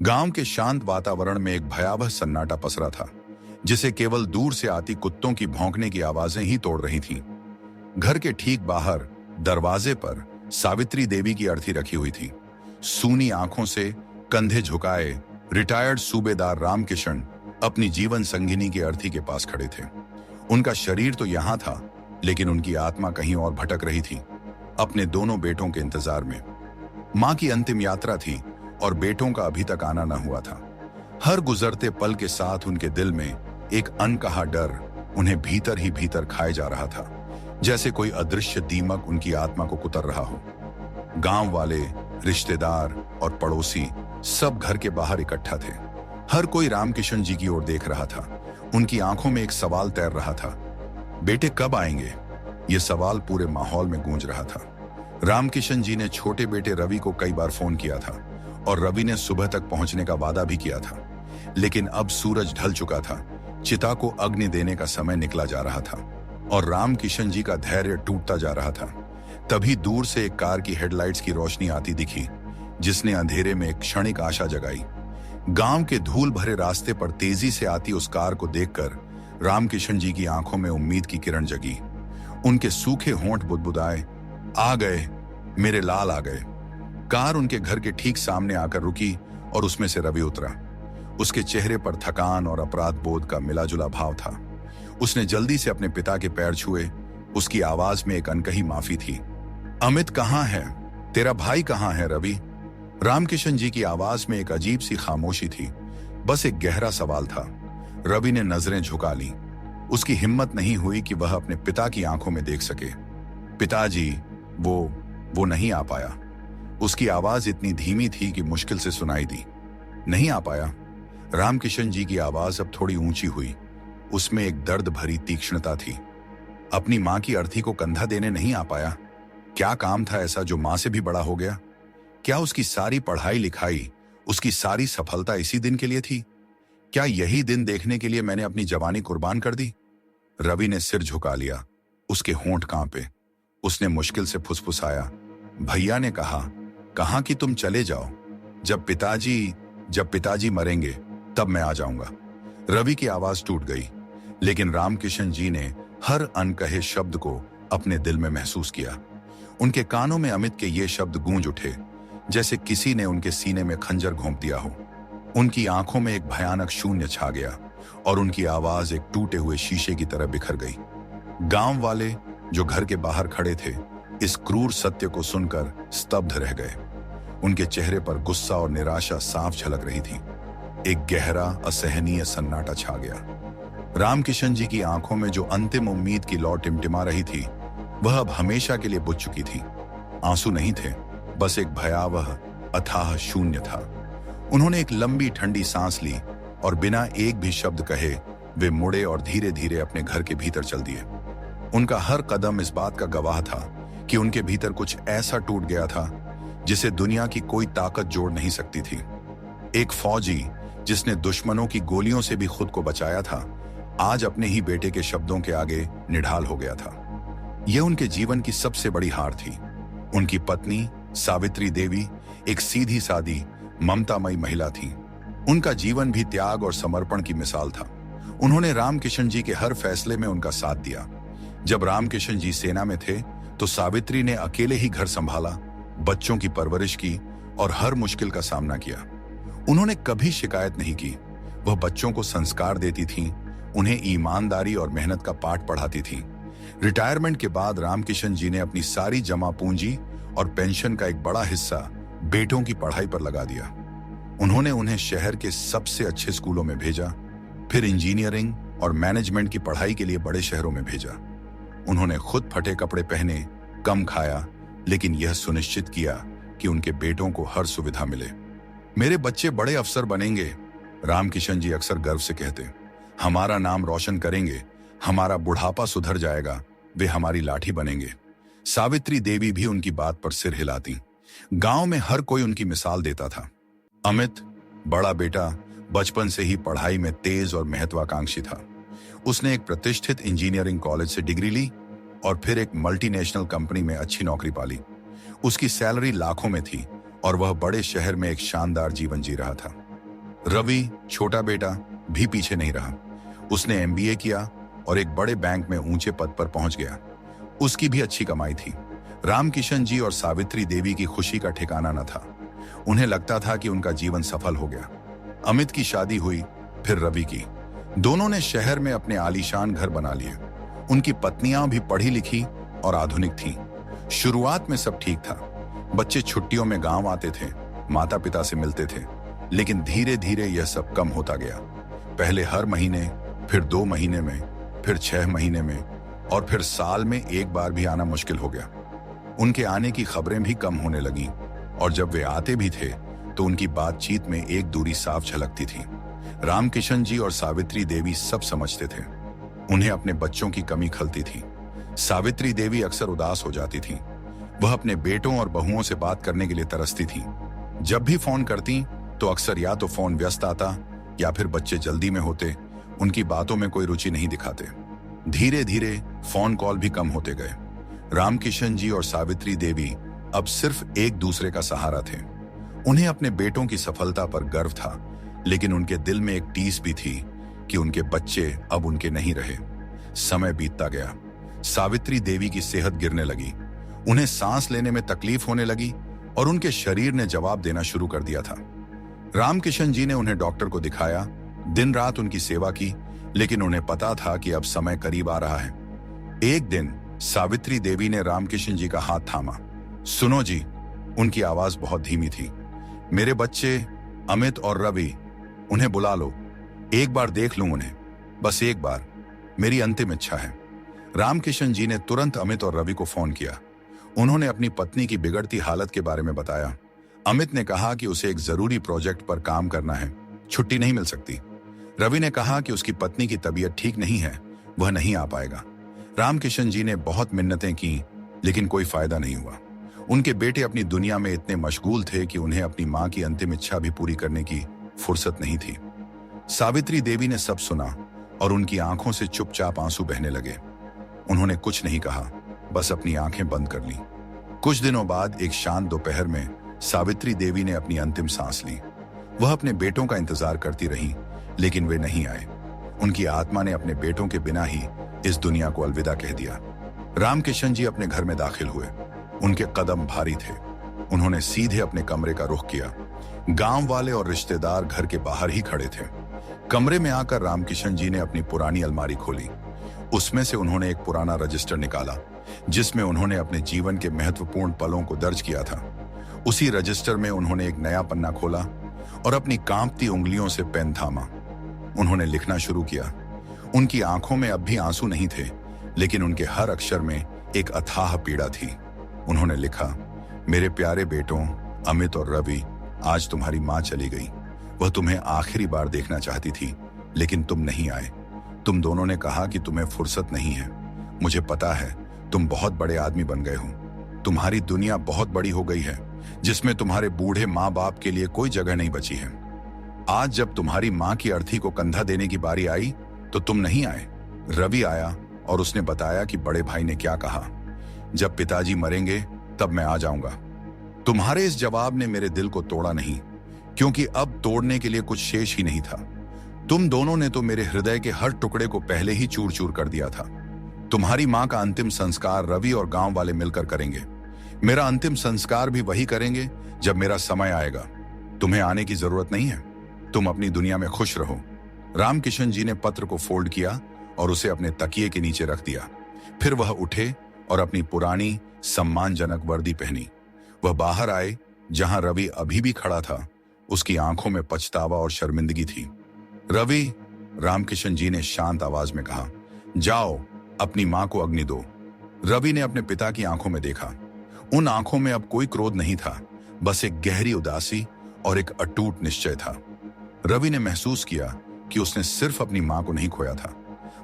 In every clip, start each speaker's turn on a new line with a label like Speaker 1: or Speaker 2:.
Speaker 1: गांव के शांत वातावरण में एक भयावह सन्नाटा पसरा था, जिसे केवल दूर से आती कुत्तों की भौंकने की आवाजें ही तोड़ रही थीं। घर के ठीक बाहर दरवाजे पर सावित्री देवी की अर्थी रखी हुई थी। सूनी आंखों से कंधे झुकाए रिटायर्ड सूबेदार रामकिशन अपनी जीवन संगिनी की अर्थी के पास खड़े थे। उनका शरीर तो यहां था, लेकिन उनकी आत्मा कहीं और भटक रही थी, अपने दोनों बेटों के इंतजार में। मां की अंतिम यात्रा थी और बेटों का अभी तक आना न हुआ था। हर गुजरते पल के साथ उनके दिल में एक अनकहा डर उन्हें भीतर ही भीतर खाए जा रहा था, जैसे कोई अदृश्य दीमक उनकी आत्मा को कुतर रहा हो। गांव वाले, रिश्तेदार और पड़ोसी सब घर के बाहर इकट्ठा थे। हर कोई रामकिशन जी की ओर देख रहा था। उनकी आंखों में एक सवाल तैर रहा था, बेटे कब आएंगे? यह सवाल पूरे माहौल में गूंज रहा था। रामकिशन जी ने छोटे बेटे रवि को कई बार फोन किया था और रवि ने सुबह तक पहुंचने का वादा भी किया था, लेकिन अब सूरज ढल चुका था। चिता को अग्नि देने का समय निकला जा रहा था और रामकिशन जी का धैर्य टूटता जा रहा था। तभी दूर से एक कार की हेडलाइट्स की रोशनी आती दिखी, जिसने अंधेरे में एक क्षणिक आशा जगाई। गांव के धूल भरे रास्ते पर तेजी से आती उस कार को देखकर रामकिशन जी की आंखों में उम्मीद की किरण जगी। उनके सूखे होंठ बुदबुदाए, आ गए, मेरे लाल आ गए। कार उनके घर के ठीक सामने आकर रुकी और उसमें से रवि उतरा। उसके चेहरे पर थकान और अपराध बोध का मिलाजुला भाव था। उसने जल्दी से अपने पिता के पैर छुए। उसकी आवाज में एक अनकही माफी थी। अमित कहाँ है? तेरा भाई कहाँ है रवि? रामकिशन जी की आवाज में एक अजीब सी खामोशी थी, बस एक गहरा सवाल था। रवि ने नजरें झुका ली। उसकी हिम्मत नहीं हुई कि वह अपने पिता की आंखों में देख सके। पिताजी, वो नहीं आ पाया। उसकी आवाज इतनी धीमी थी कि मुश्किल से सुनाई दी। नहीं आ पाया? रामकिशन जी की आवाज अब थोड़ी ऊंची हुई। उसमें एक दर्द भरी तीक्ष्णता थी। अपनी मां की अर्थी को कंधा देने नहीं आ पाया? क्या काम था ऐसा जो मां से भी बड़ा हो गया? क्या उसकी सारी पढ़ाई लिखाई, उसकी सारी सफलता इसी दिन के लिए थी? क्या यही दिन देखने के लिए मैंने अपनी जवानी कुर्बान कर दी? रवि ने सिर झुका लिया। उसके होंठ कांपे। उसने मुश्किल से फुसफुसाया, भैया ने कहा कि तुम चले जाओ। जब पिताजी मरेंगे तब मैं आ जाऊंगा। रवि की आवाज टूट गई, लेकिन रामकिशन जी ने हर अनकहे शब्द को अपने दिल में महसूस किया। उनके कानों में अमित के ये शब्द गूंज उठे, जैसे किसी ने उनके सीने में खंजर घोंप दिया हो। उनकी आंखों में एक भयानक शून्य छा गया और उनकी आवाज एक टूटे हुए शीशे की तरह बिखर गई। गांव वाले जो घर के बाहर खड़े थे, इस क्रूर सत्य को सुनकर स्तब्ध रह गए। उनके चेहरे पर गुस्सा और निराशा साफ झलक रही थी। एक गहरा असहनीय सन्नाटा छा गया। रामकिशन जी की आंखों में जो अंतिम उम्मीद की लौ टिमटिमा रही थी, वह अब हमेशा के लिए बुझ चुकी थी। आंसू नहीं थे, बस एक भयावह अथाह शून्य था। उन्होंने एक लंबी ठंडी सांस ली और बिना एक भी शब्द कहे वे मुड़े और धीरे धीरे अपने घर के भीतर चल दिए। उनका हर कदम इस बात का गवाह था कि उनके भीतर कुछ ऐसा टूट गया था जिसे दुनिया की कोई ताकत जोड़ नहीं सकती थी। एक फौजी जिसने दुश्मनों की गोलियों से भी खुद को बचाया था, आज अपने ही बेटे के शब्दों के आगे निढाल हो गया था। यह उनके जीवन की सबसे बड़ी हार थी। उनकी पत्नी सावित्री देवी एक सीधी सादी ममतामयी महिला थी। उनका जीवन भी त्याग और समर्पण की मिसाल था। उन्होंने रामकिशन जी के हर फैसले में उनका साथ दिया। जब रामकिशन जी सेना में थे तो सावित्री ने अकेले ही घर संभाला, बच्चों की परवरिश की और हर मुश्किल का सामना किया। उन्होंने कभी शिकायत नहीं की। वह बच्चों को संस्कार देती थीं, उन्हें ईमानदारी और मेहनत का पाठ पढ़ाती थीं। रिटायरमेंट के बाद रामकिशन जी ने अपनी सारी जमा पूंजी और पेंशन का एक बड़ा हिस्सा बेटों की पढ़ाई पर लगा दिया। उन्होंने उन्हें शहर के सबसे अच्छे स्कूलों में भेजा, फिर इंजीनियरिंग और मैनेजमेंट की पढ़ाई के लिए बड़े शहरों में भेजा। उन्होंने खुद फटे कपड़े पहने, कम खाया, लेकिन यह सुनिश्चित किया कि उनके बेटों को हर सुविधा मिले। मेरे बच्चे बड़े अफसर बनेंगे, रामकिशन जी अक्सर गर्व से कहते। हमारा नाम रोशन करेंगे, हमारा बुढ़ापा सुधर जाएगा, वे हमारी लाठी बनेंगे। सावित्री देवी भी उनकी बात पर सिर हिलाती। गांव में हर कोई उनकी मिसाल देता था। अमित, बड़ा बेटा, बचपन से ही पढ़ाई में तेज और महत्वाकांक्षी था। उसने एक प्रतिष्ठित इंजीनियरिंग कॉलेज से डिग्री ली और फिर एक मल्टीनेशनल कंपनी में अच्छी नौकरी पाली। उसकी सैलरी लाखों में थी और वह बड़े शहर में एक शानदार जीवन जी रहा था। रवि, छोटा बेटा, भी पीछे नहीं रहा। उसने एमबीए किया और एक बड़े बैंक में ऊंचे पद पर पहुंच गया। उसकी भी अच्छी कमाई थी। रामकिशन जी और सावित्री देवी की खुशी का ठिकाना न था। उन्हें लगता था कि उनका जीवन सफल हो गया। अमित की शादी हुई, फिर रवि की। दोनों ने शहर में अपने आलीशान घर बना लिए। उनकी पत्नियां भी पढ़ी लिखी और आधुनिक थीं। शुरुआत में सब ठीक था। बच्चे छुट्टियों में गांव आते थे, माता पिता से मिलते थे। लेकिन धीरे धीरे यह सब कम होता गया। पहले हर महीने, फिर 2 महीने में, फिर 6 महीने में, और फिर साल में एक बार भी आना मुश्किल हो गया। उनके आने की खबरें भी कम होने लगीं, और जब वे आते भी थे तो उनकी बातचीत में एक दूरी साफ झलकती थी। रामकिशन जी और सावित्री देवी सब समझते थे। उन्हें अपने बच्चों की कमी खलती थी। सावित्री देवी अक्सर उदास हो जाती थीं। वह अपने बेटों और बहुओं से बात करने के लिए तरसती थीं। जब भी फोन करती तो अक्सर या तो फोन व्यस्त आता या फिर बच्चे जल्दी में होते। उनकी बातों में कोई रुचि नहीं दिखाते। धीरे धीरे फोन कॉल भी कम होते गए। रामकिशन जी और सावित्री देवी अब सिर्फ एक दूसरे का सहारा थे। उन्हें अपने बेटों की सफलता पर गर्व था, लेकिन उनके दिल में एक टीस भी थी कि उनके बच्चे अब उनके नहीं रहे। समय बीतता गया। सावित्री देवी की सेहत गिरने लगी। उन्हें सांस लेने में तकलीफ होने लगी और उनके शरीर ने जवाब देना शुरू कर दिया था। रामकिशन जी ने उन्हें डॉक्टर को दिखाया, दिन रात उनकी सेवा की, लेकिन उन्हें पता था कि अब समय करीब आ रहा है। एक दिन सावित्री देवी ने रामकिशन जी का हाथ थामा। सुनो जी, उनकी आवाज बहुत धीमी थी। मेरे बच्चे अमित और रवि, उन्हें बुला लो। एक बार देख लूं उन्हें, बस एक बार। मेरी अंतिम इच्छा है। रामकिशन जी ने तुरंत अमित और रवि को फोन किया। उन्होंने अपनी पत्नी की बिगड़ती हालत के बारे में बताया। अमित ने कहा कि उसे एक जरूरी प्रोजेक्ट पर काम करना है, छुट्टी नहीं मिल सकती। रवि ने कहा कि उसकी पत्नी की तबीयत ठीक नहीं है, वह नहीं आ पाएगा। रामकिशन जी ने बहुत मिन्नतें की, लेकिन कोई फायदा नहीं हुआ। उनके बेटे अपनी दुनिया में इतने मशगूल थे कि उन्हें अपनी मां की अंतिम इच्छा भी पूरी करने की फुर्सत नहीं थी। सावित्री देवी ने सब सुना और उनकी आंखों से चुपचाप आंसू बहने लगे। उन्होंने कुछ नहीं कहा, बस अपनी आंखें बंद कर ली। कुछ दिनों बाद एक शांत दोपहर में सावित्री देवी ने अपनी अंतिम सांस ली। वह अपने बेटों का इंतजार करती रही, लेकिन वे नहीं आए। उनकी आत्मा ने अपने बेटों के बिना ही इस दुनिया को अलविदा कह दिया। रामकिशन जी अपने घर में दाखिल हुए। उनके कदम भारी थे। उन्होंने सीधे अपने कमरे का रुख किया। गांव वाले और रिश्तेदार घर के बाहर ही खड़े थे। कमरे में आकर रामकिशन जी ने अपनी पुरानी अलमारी खोली। उसमें से उन्होंने एक पुराना रजिस्टर निकाला, जिसमें उन्होंने अपने जीवन के महत्वपूर्ण पलों को दर्ज किया था। उसी रजिस्टर में उन्होंने एक नया पन्ना खोला और अपनी कांपती उंगलियों से पेन थामा। उन्होंने लिखना शुरू किया। उनकी आंखों में अब भी आंसू नहीं थे, लेकिन उनके हर अक्षर में एक अथाह पीड़ा थी। उन्होंने लिखा, मेरे प्यारे बेटों अमित और रवि, आज तुम्हारी मां चली गई। वह तुम्हें आखिरी बार देखना चाहती थी, लेकिन तुम नहीं आए। तुम दोनों ने कहा कि तुम्हें फुर्सत नहीं है। मुझे पता है, तुम बहुत बड़े आदमी बन गए हो। तुम्हारी दुनिया बहुत बड़ी हो गई है, जिसमें तुम्हारे बूढ़े माँ बाप के लिए कोई जगह नहीं बची है। आज जब तुम्हारी माँ की अर्थी को कंधा देने की बारी आई, तो तुम नहीं आए। रवि आया और उसने बताया कि बड़े भाई ने क्या कहा, जब पिताजी मरेंगे तब मैं आ जाऊंगा। तुम्हारे इस जवाब ने मेरे दिल को तोड़ा नहीं, क्योंकि अब तोड़ने के लिए कुछ शेष ही नहीं था। तुम दोनों ने तो मेरे हृदय के हर टुकड़े को पहले ही चूर चूर कर दिया था। तुम्हारी मां का अंतिम संस्कार रवि और गांव वाले मिलकर करेंगे। मेरा अंतिम संस्कार भी वही करेंगे जब मेरा समय आएगा। तुम्हें आने की जरूरत नहीं है। तुम अपनी दुनिया में खुश रहो। रामकिशन जी ने पत्र को फोल्ड किया और उसे अपने तकिए के नीचे रख दिया। फिर वह उठे और अपनी पुरानी सम्मानजनक वर्दी पहनी। वह बाहर आए, जहां रवि अभी भी खड़ा था। उसकी आंखों में पछतावा और शर्मिंदगी थी। रवि, रामकिशन जी ने शांत आवाज में कहा, जाओ अपनी मां को अग्नि दो। रवि ने अपने पिता की आंखों में देखा। उन आंखों में अब कोई क्रोध नहीं था, बस एक गहरी उदासी और एक अटूट निश्चय था। रवि ने महसूस किया कि उसने सिर्फ अपनी मां को नहीं खोया था,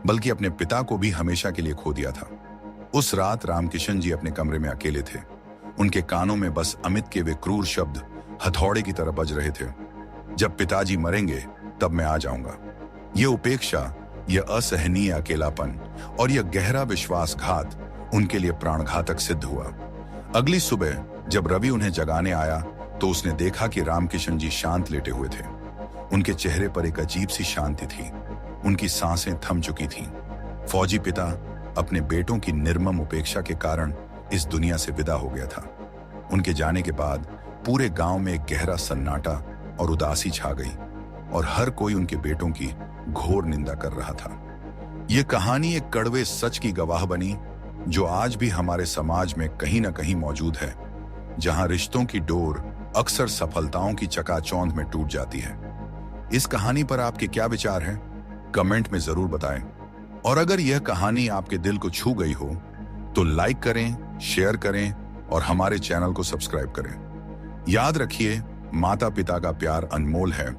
Speaker 1: बल्कि अपने पिता को भी हमेशा के लिए खो दिया था। उस रात रामकिशन जी अपने कमरे में अकेले थे। उनके कानों में बस अमित के वे क्रूर शब्द हथौड़े की तरह बज रहे थे, जब पिताजी मरेंगे तब मैं आ जाऊंगा। यह उपेक्षा, यह असहनीय अकेलापन और यह गहरा विश्वासघात उनके लिए प्राणघातक सिद्ध हुआ। अगली सुबह जब रवि उन्हें जगाने आया, तो उसने देखा कि रामकिशन जी शांत लेटे हुए थे। उनके चेहरे पर एक अजीब सी शांति थी। उनकी सांसें थम चुकी थीं। फौजी पिता अपने बेटों की निर्मम उपेक्षा के कारण इस दुनिया से विदा हो गया था। उनके जाने के बाद पूरे गांव में एक गहरा सन्नाटा और उदासी छा गई और हर कोई उनके बेटों की घोर निंदा कर रहा था। यह कहानी एक कड़वे सच की गवाह बनी, जो आज भी हमारे समाज में कहीं ना कहीं मौजूद है, जहां रिश्तों की डोर अक्सर सफलताओं की चकाचौंध में टूट जाती है। इस कहानी पर आपके क्या विचार हैं? कमेंट में जरूर बताएं। और अगर यह कहानी आपके दिल को छू गई हो तो लाइक करें, शेयर करें और हमारे चैनल को सब्सक्राइब करें। याद रखिए, माता पिता का प्यार अनमोल है